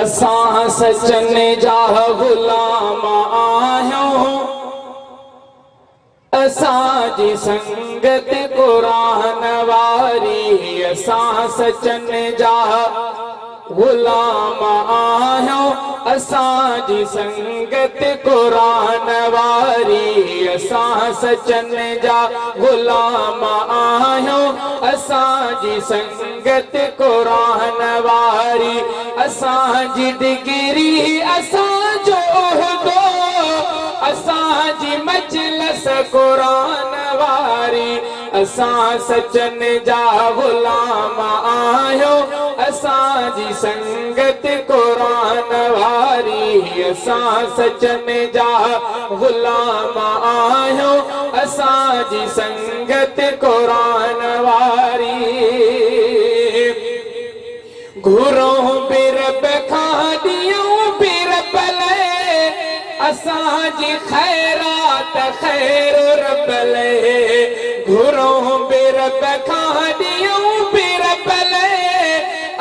असां सचन जा गुलाम आहियूं, असांजी संगत क़ुरान वारी। असां सचन जा गुलाम आहियूं, असांजी संगत क़ुरान वारी। असां सचन जा गुलाम आहियूं, असांजी संगत क़ुरान वारी। असांजी डिग्री असांजो उहदो, असांजी मजलिस क़ुरान वारी। असां सचन जा गुलाम आहियूं, असांजी संगत क़ुरान वारी। असां सचन जा गुलाम आहियूं, असांजी संगत क़ुरान वारी। घुरूं बिरब खां ॾियूं बिरब ले, असांजी ख़ैरात ख़ैर रब ले। घुरूं बिरब खां ॾियूं बिरब ले,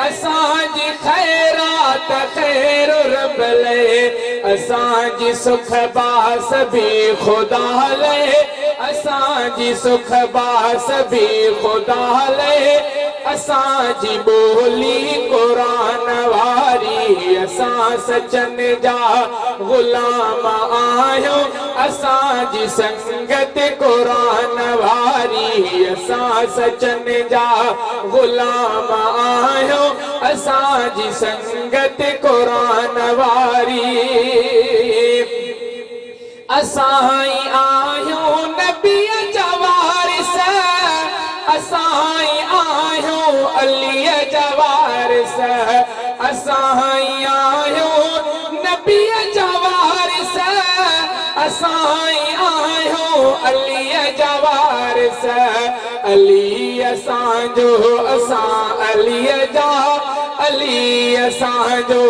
असांजी ख़ैरात ख़ैर रब ले। असांजी सुख बास बि ख़ुदा ले, असांजी सुख बास बि ख़ुदा ले। असांजी ॿोली क़ुरान वारी। असां सचन जा गुलाम आहियूं, असांजी संगत क़ुरान वारी। असां सचन जा गुलाम आहियूं, असांजी संगत क़ुरान वारी। असां ई आहियूं नबीअ जा वारिस, असां ई आहियूं अलीअ जा वारिस। असां ई आहियूं नबीअ जा वारिस, असां ई आहियूं अलीअ जा वारिस। अली असांजो असां अलीअ जा, अली असांजो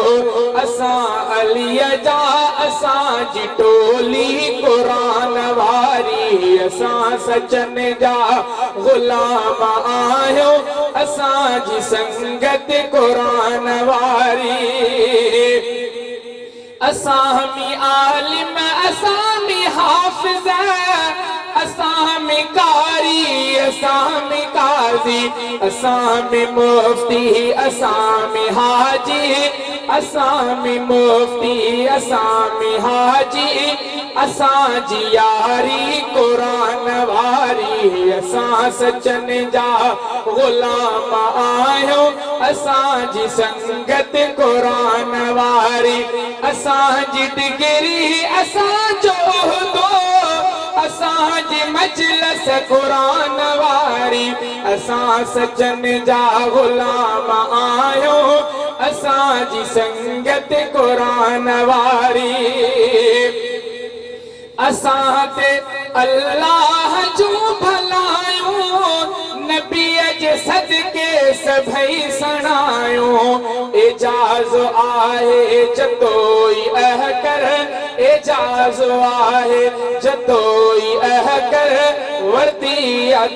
असां अलीअ जा। असांजी टोली क़ुरान वारी। असां सचन जा गुलाम आहियूं, असांजी संगत क़ुरान वारी। असां में आलिम, असां में हाफ़िज़, असां में कारी, असां में काज़ी, असां में मुफ्ती, असां में हाजी, असां में मुफ्ती, असां में हाजी। असांजी यारी क़ुरान वारी। असां सचन जा गुलाम आहियूं, असांजी संगत क़ुरान वारी। असांजी डिग्री असांजो उहदो, असांजी मजलिस क़ुरान वारी। असां सचन जा गुलाम आहियूं, असांजी संगत क़ुरान वारी। असां ते अल्लाह जूं भलायूं, नबीअ जे सदके सभई सणायूं। एजाज़ आहे जतोई अहकर, एजाज़ आहे जतोई अहकर, वर्दी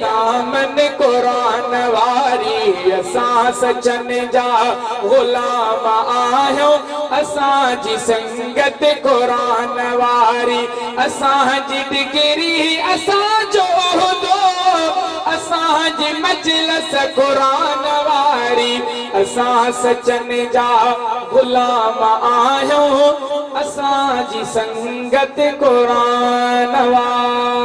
दामन क़ुरान वारी। असां सचन जा गुलाम आहियूं, असांजी संगत क़ुरान वारी। असांजी डिग्री असांजो उहदो, असांजी मजलिस क़ुरान वारी। असां सचन जा गुलाम आहियूं, असांजी संगत क़ुरान वारी।